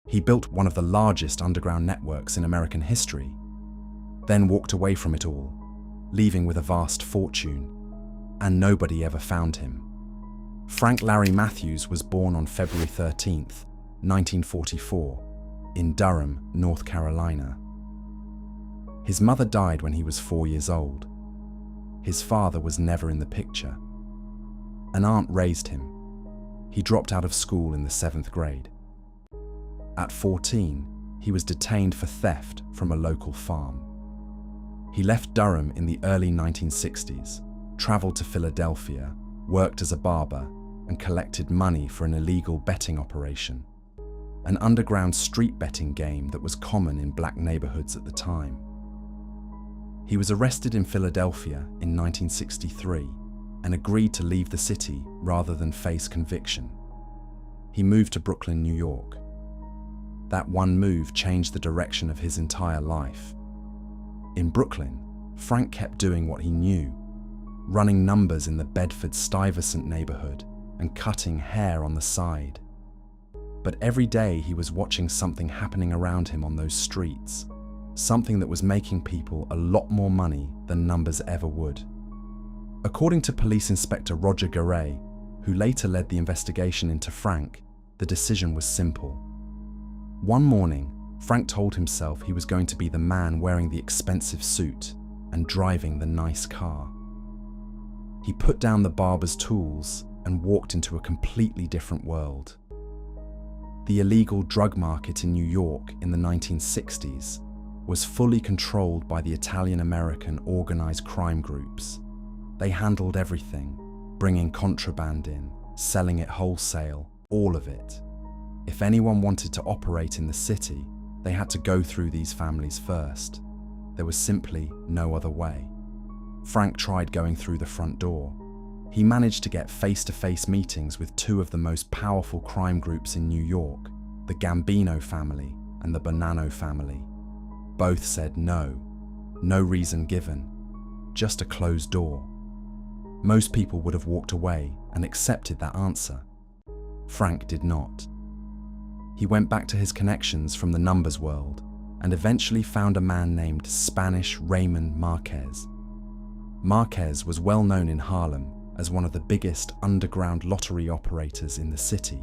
He built one of the largest underground networks in American history, then walked away from it all, leaving with a vast fortune, and nobody ever found him. Frank Larry Matthews was born on February 13th, 1944, in Durham, North Carolina. His mother died when he was 4 years old. His father was never in the picture. An aunt raised him. He dropped out of school in the 7th grade. At 14, he was detained for theft from a local farm. He left Durham in the early 1960s, traveled to Philadelphia, worked as a barber, and collected money for an illegal betting operation, an underground street betting game that was common in black neighborhoods at the time. He was arrested in Philadelphia in 1963 and agreed to leave the city rather than face conviction. He moved to Brooklyn, New York. That one move changed the direction of his entire life. In Brooklyn, Frank kept doing what he knew, running numbers in the Bedford-Stuyvesant neighborhood and cutting hair on the side. But every day he was watching something happening around him on those streets, something that was making people a lot more money than numbers ever would. According to Police Inspector Roger Garay, who later led the investigation into Frank, the decision was simple. One morning, Frank told himself he was going to be the man wearing the expensive suit and driving the nice car. He put down the barber's tools and walked into a completely different world. The illegal drug market in New York in the 1960s was fully controlled by the Italian-American organized crime groups. They handled everything, bringing contraband in, selling it wholesale, all of it. If anyone wanted to operate in the city, they had to go through these families first. There was simply no other way. Frank tried going through the front door. He managed to get face-to-face meetings with two of the most powerful crime groups in New York, the Gambino family and the Bonanno family. Both said no. No reason given. Just a closed door. Most people would have walked away and accepted that answer. Frank did not. He went back to his connections from the numbers world and eventually found a man named Spanish Raymond Marquez. Marquez was well known in Harlem as one of the biggest underground lottery operators in the city,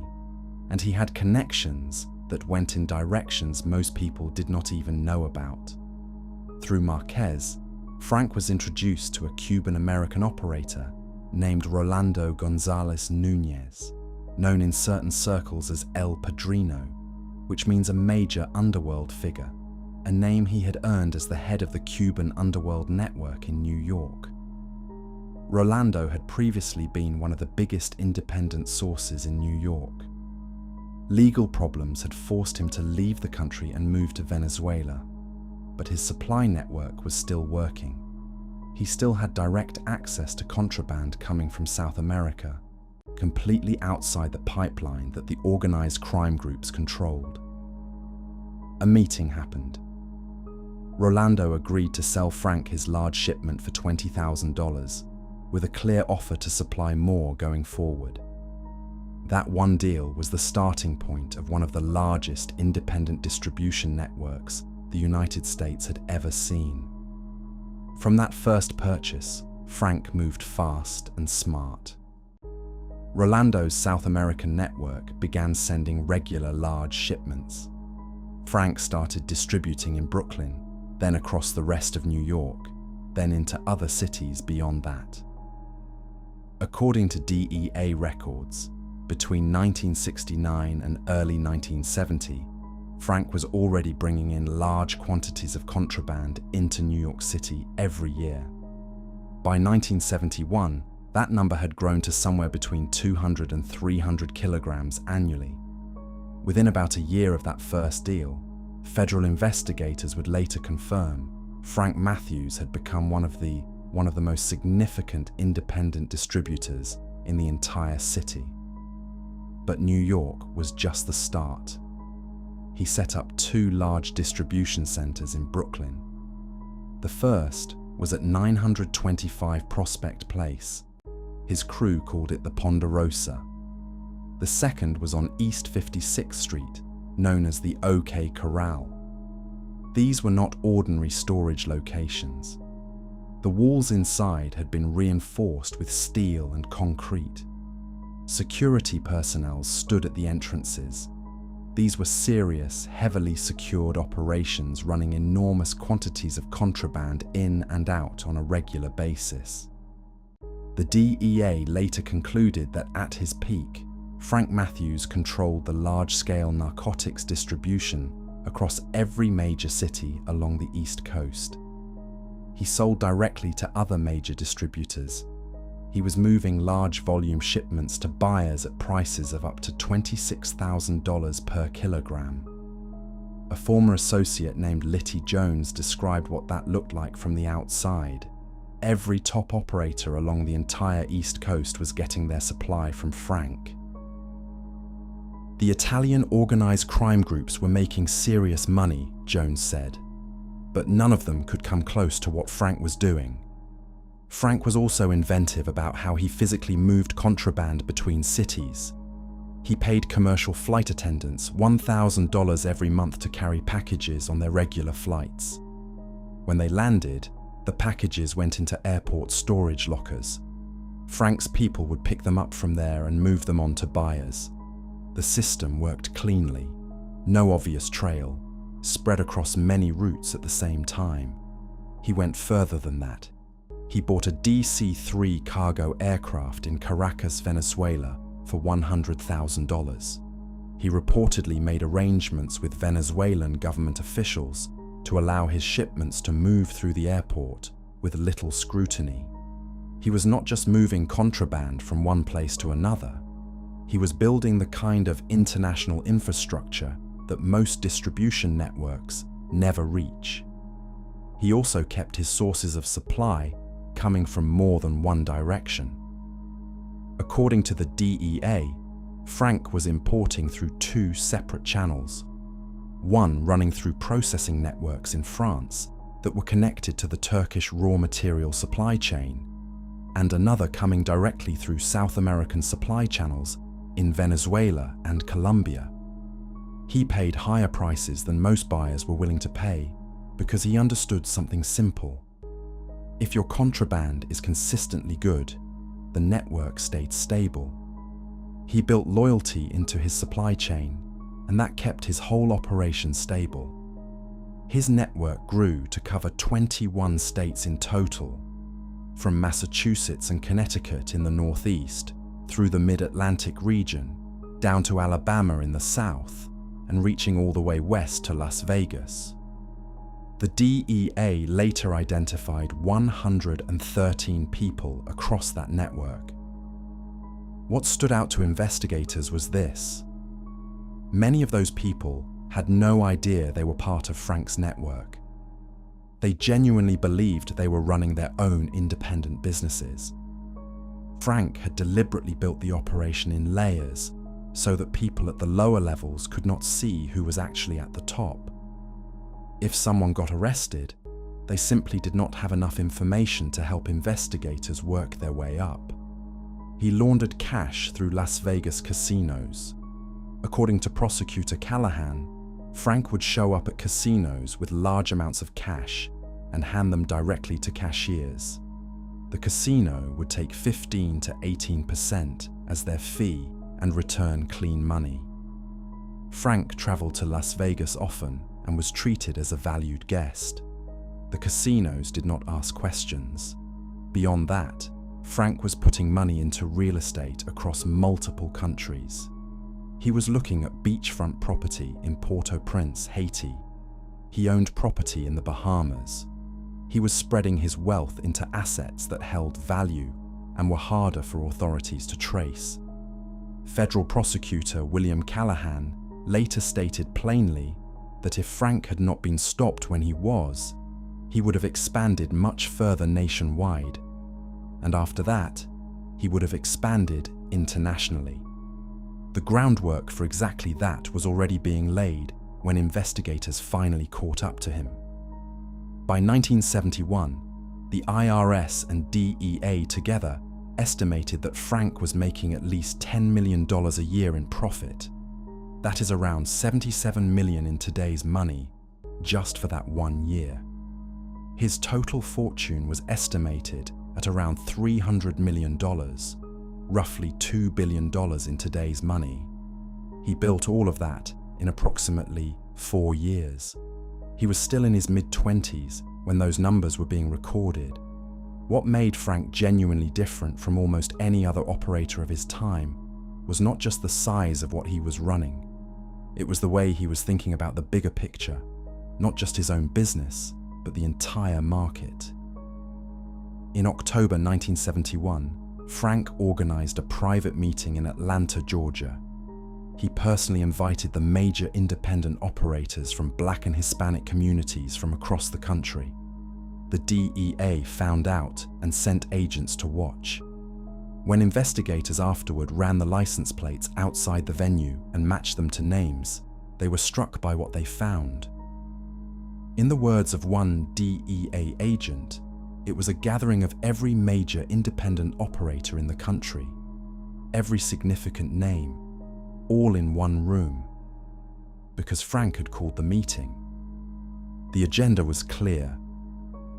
and he had connections that went in directions most people did not even know about. Through Marquez, Frank was introduced to a Cuban-American operator named Rolando Gonzalez Nunez, known in certain circles as El Padrino, which means a major underworld figure, a name he had earned as the head of the Cuban underworld network in New York. Rolando had previously been one of the biggest independent sources in New York. Legal problems had forced him to leave the country and move to Venezuela, but his supply network was still working. He still had direct access to contraband coming from South America, completely outside the pipeline that the organized crime groups controlled. A meeting happened. Rolando agreed to sell Frank his large shipment for $20,000, with a clear offer to supply more going forward. That one deal was the starting point of one of the largest independent distribution networks the United States had ever seen. From that first purchase, Frank moved fast and smart. Rolando's South American network began sending regular large shipments. Frank started distributing in Brooklyn, then across the rest of New York, then into other cities beyond that. According to DEA records, between 1969 and early 1970, Frank was already bringing in large quantities of contraband into New York City every year. By 1971, that number had grown to somewhere between 200 and 300 kilograms annually. Within about a year of that first deal, federal investigators would later confirm Frank Matthews had become one of the most significant independent distributors in the entire city. But New York was just the start. He set up two large distribution centers in Brooklyn. The first was at 925 Prospect Place. His crew called it the Ponderosa. The second was on East 56th Street, known as the OK Corral. These were not ordinary storage locations. The walls inside had been reinforced with steel and concrete. Security personnel stood at the entrances. These were serious, heavily secured operations running enormous quantities of contraband in and out on a regular basis. The DEA later concluded that at his peak, Frank Matthews controlled the large-scale narcotics distribution across every major city along the East Coast. He sold directly to other major distributors. He was moving large volume shipments to buyers at prices of up to $26,000 per kilogram. A former associate named Litty Jones described what that looked like from the outside. Every top operator along the entire East Coast was getting their supply from Frank. The Italian organized crime groups were making serious money, Jones said, but none of them could come close to what Frank was doing. Frank was also inventive about how he physically moved contraband between cities. He paid commercial flight attendants $1,000 every month to carry packages on their regular flights. When they landed, the packages went into airport storage lockers. Frank's people would pick them up from there and move them on to buyers. The system worked cleanly, no obvious trail, spread across many routes at the same time. He went further than that. He bought a DC-3 cargo aircraft in Caracas, Venezuela for $100,000. He reportedly made arrangements with Venezuelan government officials to allow his shipments to move through the airport with little scrutiny. He was not just moving contraband from one place to another. He was building the kind of international infrastructure that most distribution networks never reach. He also kept his sources of supply coming from more than one direction. According to the DEA, Frank was importing through two separate channels, one running through processing networks in France that were connected to the Turkish raw material supply chain, and another coming directly through South American supply channels in Venezuela and Colombia. He paid higher prices than most buyers were willing to pay because he understood something simple. If your contraband is consistently good, the network stayed stable. He built loyalty into his supply chain, and that kept his whole operation stable. His network grew to cover 21 states in total, from Massachusetts and Connecticut in the Northeast, through the Mid-Atlantic region, down to Alabama in the South, and reaching all the way west to Las Vegas. The DEA later identified 113 people across that network. What stood out to investigators was this: many of those people had no idea they were part of Frank's network. They genuinely believed they were running their own independent businesses. Frank had deliberately built the operation in layers so that people at the lower levels could not see who was actually at the top. If someone got arrested, they simply did not have enough information to help investigators work their way up. He laundered cash through Las Vegas casinos. According to prosecutor Callahan, Frank would show up at casinos with large amounts of cash and hand them directly to cashiers. The casino would take 15 to 18% as their fee and return clean money. Frank traveled to Las Vegas often and was treated as a valued guest. The casinos did not ask questions. Beyond that, Frank was putting money into real estate across multiple countries. He was looking at beachfront property in Port-au-Prince, Haiti. He owned property in the Bahamas. He was spreading his wealth into assets that held value and were harder for authorities to trace. Federal prosecutor William Callahan later stated plainly that if Frank had not been stopped when he would have expanded much further nationwide, and after that, he would have expanded internationally. The groundwork for exactly that was already being laid when investigators finally caught up to him. By 1971, the IRS and DEA together estimated that Frank was making at least $10 million a year in profit. That is around 77 million in today's money, just for that 1 year. His total fortune was estimated at around $300 million, roughly $2 billion in today's money. He built all of that in approximately 4 years. He was still in his mid-20s when those numbers were being recorded. What made Frank genuinely different from almost any other operator of his time was not just the size of what he was running. It was the way he was thinking about the bigger picture, not just his own business, but the entire market. In October 1971, Frank organized a private meeting in Atlanta, Georgia. He personally invited the major independent operators from Black and Hispanic communities from across the country. The DEA found out and sent agents to watch. When investigators afterward ran the license plates outside the venue and matched them to names, they were struck by what they found. In the words of one DEA agent, it was a gathering of every major independent operator in the country, every significant name, all in one room, because Frank had called the meeting. The agenda was clear: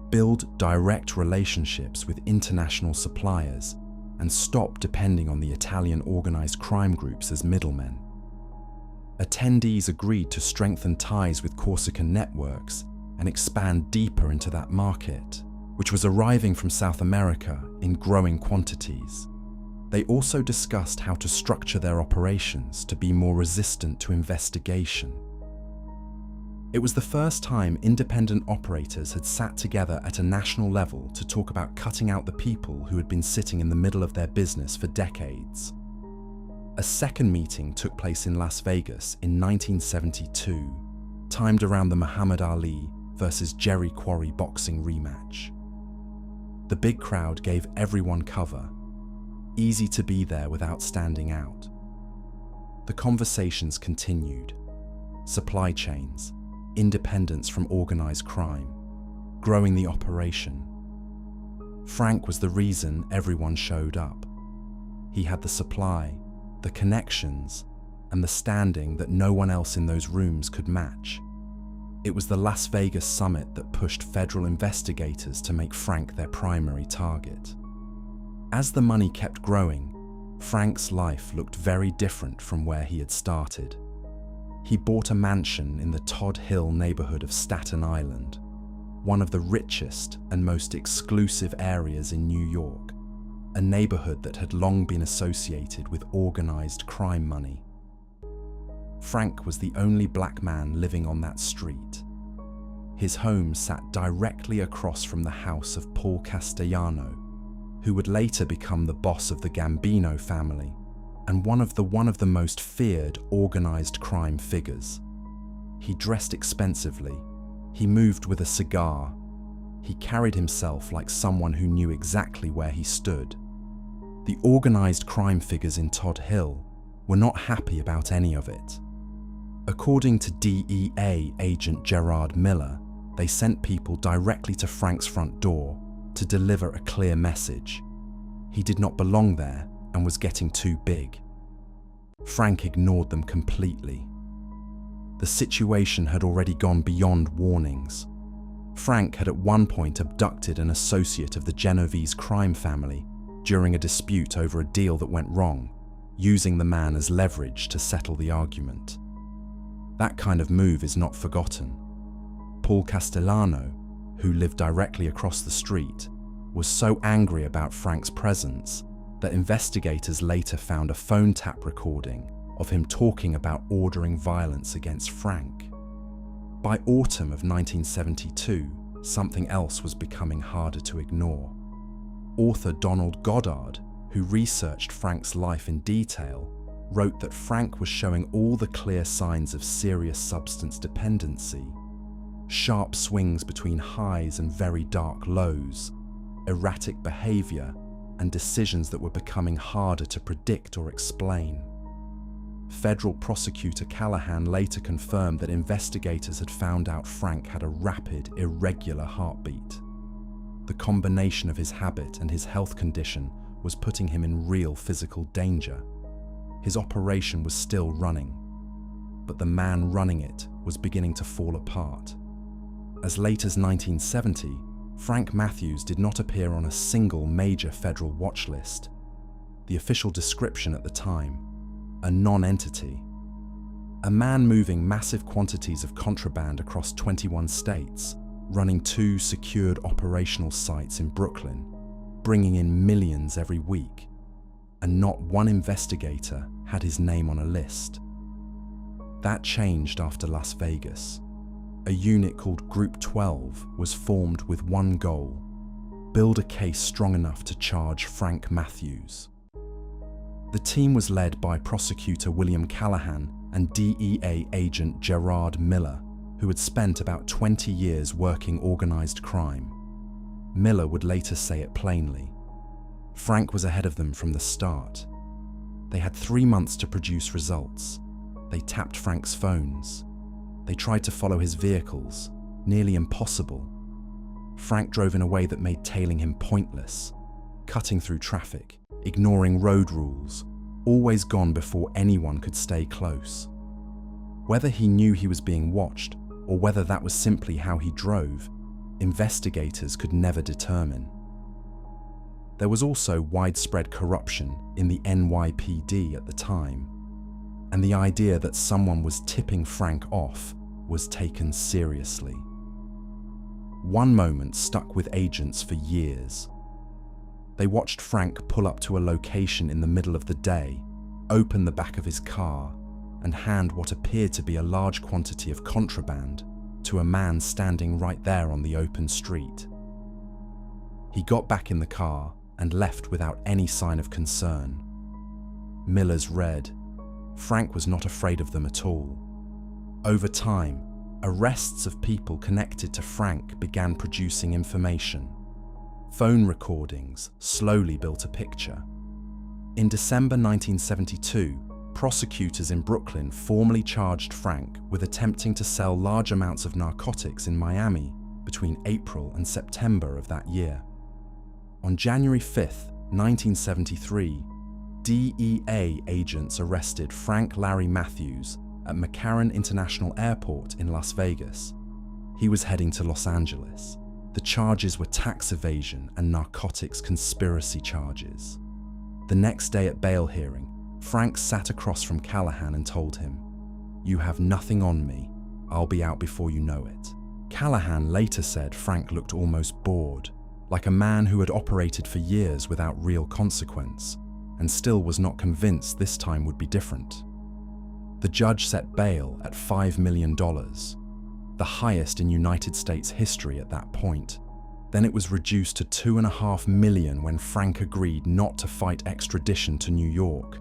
build direct relationships with international suppliers and stop depending on the Italian organized crime groups as middlemen. Attendees agreed to strengthen ties with Corsican networks and expand deeper into that market, which was arriving from South America in growing quantities. They also discussed how to structure their operations to be more resistant to investigation. It was the first time independent operators had sat together at a national level to talk about cutting out the people who had been sitting in the middle of their business for decades. A second meeting took place in Las Vegas in 1972, timed around the Muhammad Ali versus Jerry Quarry boxing rematch. The big crowd gave everyone cover, easy to be there without standing out. The conversations continued: supply chains, independence from organized crime, growing the operation. Frank was the reason everyone showed up. He had the supply, the connections, and the standing that no one else in those rooms could match. It was the Las Vegas summit that pushed federal investigators to make Frank their primary target. As the money kept growing, Frank's life looked very different from where he had started. He bought a mansion in the Todd Hill neighborhood of Staten Island, one of the richest and most exclusive areas in New York, a neighborhood that had long been associated with organized crime money. Frank was the only black man living on that street. His home sat directly across from the house of Paul Castellano, who would later become the boss of the Gambino family and one of the most feared organized crime figures. He dressed expensively. He moved with a cigar. He carried himself like someone who knew exactly where he stood. The organized crime figures in Todd Hill were not happy about any of it. According to DEA agent Gerard Miller, they sent people directly to Frank's front door to deliver a clear message. He did not belong there and was getting too big. Frank ignored them completely. The situation had already gone beyond warnings. Frank had at one point abducted an associate of the Genovese crime family during a dispute over a deal that went wrong, using the man as leverage to settle the argument. That kind of move is not forgotten. Paul Castellano, who lived directly across the street, was so angry about Frank's presence that investigators later found a phone tap recording of him talking about ordering violence against Frank. By autumn of 1972, something else was becoming harder to ignore. Author Donald Goddard, who researched Frank's life in detail, wrote that Frank was showing all the clear signs of serious substance dependency: sharp swings between highs and very dark lows, erratic behavior, and decisions that were becoming harder to predict or explain. Federal prosecutor Callahan later confirmed that investigators had found out Frank had a rapid, irregular heartbeat. The combination of his habit and his health condition was putting him in real physical danger. His operation was still running. but the man running it was beginning to fall apart. As late as 1970, Frank Matthews did not appear on a single major federal watch list. The official description at the time, a non-entity. A man moving massive quantities of contraband across 21 states, running 2 secured operational sites in Brooklyn, bringing in millions every week, and not one investigator had his name on a list. That changed after Las Vegas. A unit called Group 12 was formed with one goal: build a case strong enough to charge Frank Matthews. The team was led by prosecutor William Callahan and DEA agent Gerard Miller, who had spent about 20 years working organized crime. Miller would later say it plainly. Frank was ahead of them from the start. They had 3 months to produce results. They tapped Frank's phones. They tried to follow his vehicles, nearly impossible. Frank drove in a way that made tailing him pointless, cutting through traffic, ignoring road rules, always gone before anyone could stay close. Whether he knew he was being watched, or whether that was simply how he drove, investigators could never determine. There was also widespread corruption in the NYPD at the time, and the idea that someone was tipping Frank off was taken seriously. One moment stuck with agents for years. They watched Frank pull up to a location in the middle of the day, open the back of his car, and hand what appeared to be a large quantity of contraband to a man standing right there on the open street. He got back in the car and left without any sign of concern. Miller's read. Frank was not afraid of them at all. Over time, arrests of people connected to Frank began producing information. Phone recordings slowly built a picture. In December 1972, prosecutors in Brooklyn formally charged Frank with attempting to sell large amounts of narcotics in Miami between April and September of that year. On January 5, 1973, DEA agents arrested Frank Larry Matthews at McCarran International Airport in Las Vegas. He was heading to Los Angeles. The charges were tax evasion and narcotics conspiracy charges. The next day at bail hearing, Frank sat across from Callahan and told him, "You have nothing on me. I'll be out before you know it." Callahan later said Frank looked almost bored, like a man who had operated for years without real consequence, and still was not convinced this time would be different. The judge set bail at $5 million, the highest in United States history at that point. Then it was reduced to $2.5 million when Frank agreed not to fight extradition to New York.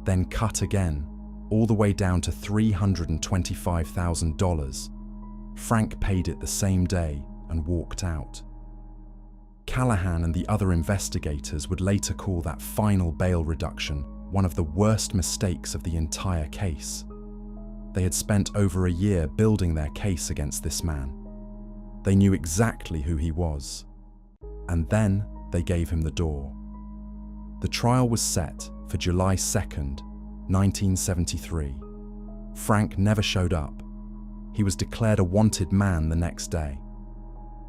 Then cut again, all the way down to $325,000. Frank paid it the same day and walked out. Callahan and the other investigators would later call that final bail reduction one of the worst mistakes of the entire case. They had spent over a year building their case against this man. They knew exactly who he was. And then they gave him the door. The trial was set for July 2nd, 1973. Frank never showed up. He was declared a wanted man the next day.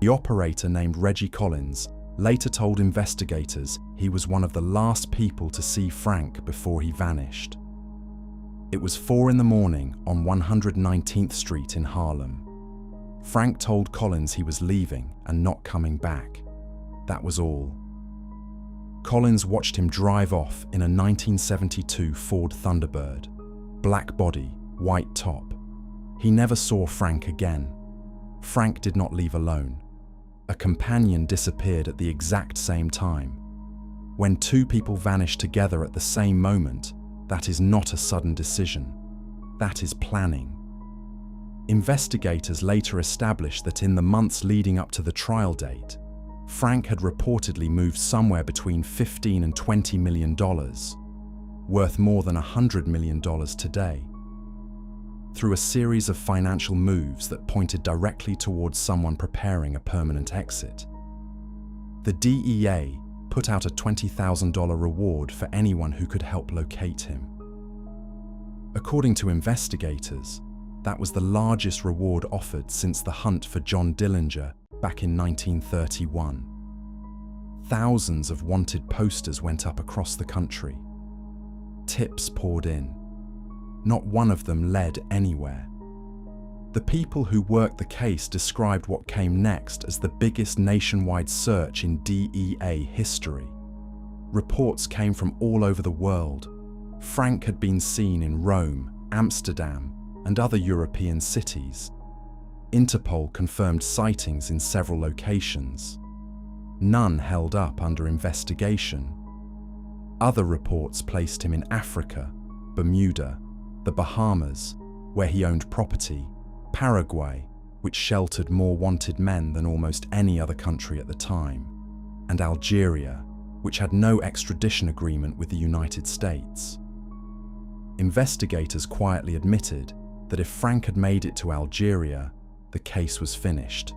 The operator named Reggie Collins later told investigators he was one of the last people to see Frank before he vanished. It was 4 in the morning on 119th Street in Harlem. Frank told Collins he was leaving and not coming back. That was all. Collins watched him drive off in a 1972 Ford Thunderbird. Black body, white top. He never saw Frank again. Frank did not leave alone. A companion disappeared at the exact same time. When 2 people vanish together at the same moment, that is not a sudden decision. That is planning. Investigators later established that in the months leading up to the trial date, Frank had reportedly moved somewhere between $15 and $20 million, worth more than $100 million today, through a series of financial moves that pointed directly towards someone preparing a permanent exit. The DEA put out a $20,000 reward for anyone who could help locate him. According to investigators, that was the largest reward offered since the hunt for John Dillinger back in 1931. Thousands of wanted posters went up across the country. Tips poured in. Not one of them led anywhere. The people who worked the case described what came next as the biggest nationwide search in DEA history. Reports came from all over the world. Frank had been seen in Rome, Amsterdam, and other European cities. Interpol confirmed sightings in several locations. None held up under investigation. Other reports placed him in Africa, Bermuda, the Bahamas, where he owned property, Paraguay, which sheltered more wanted men than almost any other country at the time, and Algeria, which had no extradition agreement with the United States. Investigators quietly admitted that if Frank had made it to Algeria, the case was finished.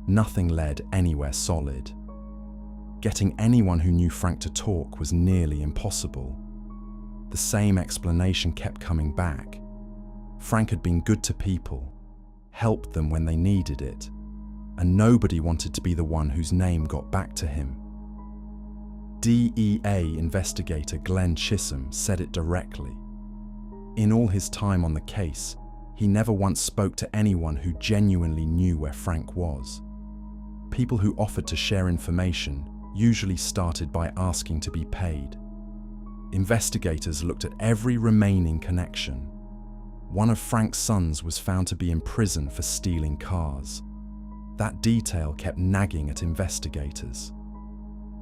Nothing led anywhere solid. Getting anyone who knew Frank to talk was nearly impossible. The same explanation kept coming back. Frank had been good to people, helped them when they needed it, and nobody wanted to be the one whose name got back to him. DEA investigator Glenn Chisholm said it directly. In all his time on the case, he never once spoke to anyone who genuinely knew where Frank was. People who offered to share information usually started by asking to be paid. Investigators looked at every remaining connection. One of Frank's sons was found to be in prison for stealing cars. That detail kept nagging at investigators.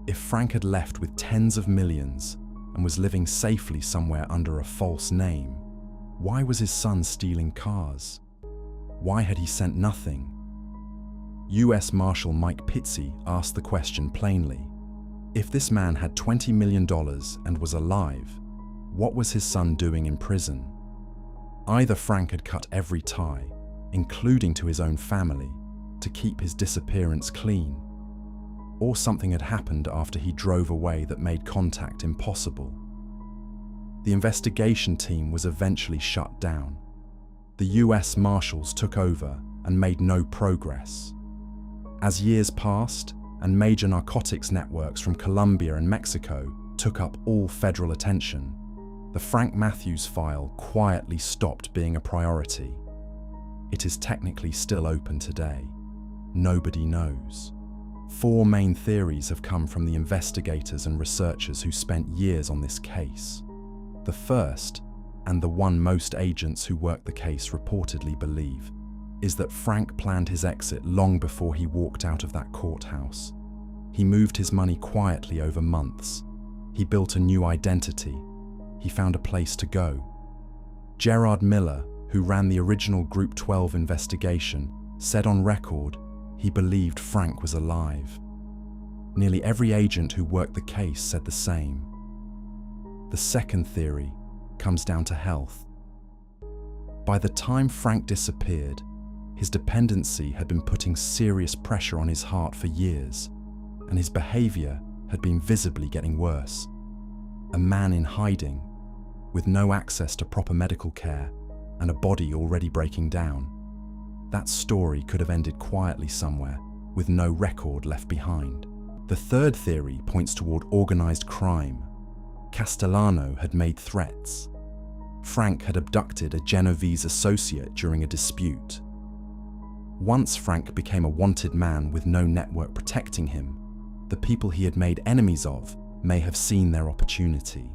If Frank had left with tens of millions and was living safely somewhere under a false name, why was his son stealing cars? Why had he sent nothing? US Marshal Mike Pizzi asked the question plainly. If this man had $20 million and was alive, what was his son doing in prison? Either Frank had cut every tie, including to his own family, to keep his disappearance clean, or something had happened after he drove away that made contact impossible. The investigation team was eventually shut down. The US Marshals took over and made no progress. As years passed and major narcotics networks from Colombia and Mexico took up all federal attention, the Frank Matthews file quietly stopped being a priority. It is technically still open today. Nobody knows. 4 main theories have come from the investigators and researchers who spent years on this case. The first, and the one most agents who worked the case reportedly believe, is that Frank planned his exit long before he walked out of that courthouse. He moved his money quietly over months. He built a new identity. He found a place to go. Gerard Miller, who ran the original Group 12 investigation, said on record he believed Frank was alive. Nearly every agent who worked the case said the same. The second theory comes down to health. By the time Frank disappeared, his dependency had been putting serious pressure on his heart for years, and his behavior had been visibly getting worse. A man in hiding, with no access to proper medical care, and a body already breaking down. That story could have ended quietly somewhere, with no record left behind. The third theory points toward organized crime. Castellano had made threats. Frank had abducted a Genovese associate during a dispute. Once Frank became a wanted man with no network protecting him, the people he had made enemies of may have seen their opportunity.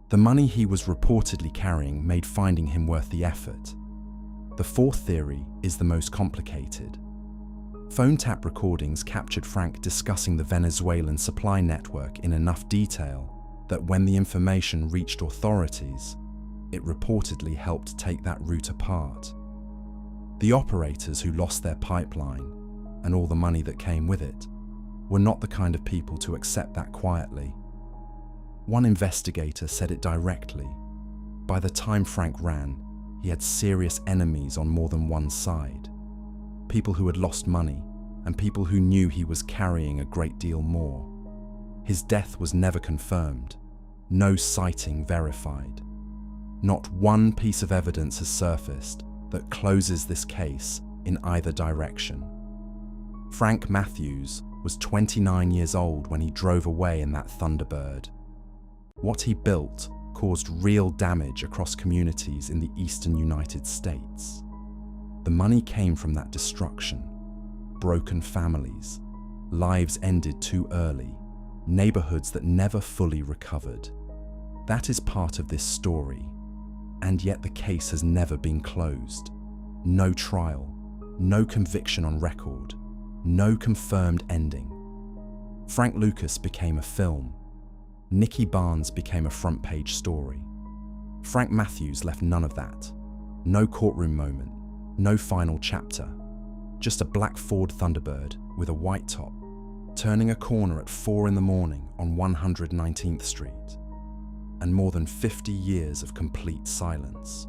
The money he was reportedly carrying made finding him worth the effort. The fourth theory is the most complicated. Phone tap recordings captured Frank discussing the Venezuelan supply network in enough detail that when the information reached authorities, it reportedly helped take that route apart. The operators who lost their pipeline, and all the money that came with it, were not the kind of people to accept that quietly. One investigator said it directly. By the time Frank ran, he had serious enemies on more than one side. People who had lost money, and people who knew he was carrying a great deal more. His death was never confirmed, no sighting verified. Not one piece of evidence has surfaced that closes this case in either direction. Frank Matthews was 29 years old when he drove away in that Thunderbird. What he built caused real damage across communities in the eastern United States. The money came from that destruction. Broken families, lives ended too early, neighborhoods that never fully recovered. That is part of this story, and yet the case has never been closed. No trial, no conviction on record, no confirmed ending. Frank Lucas became a film. Nikki Barnes became a front-page story. Frank Matthews left none of that. No courtroom moment, no final chapter. Just a black Ford Thunderbird with a white top, turning a corner at 4 in the morning on 119th Street. And more than 50 years of complete silence.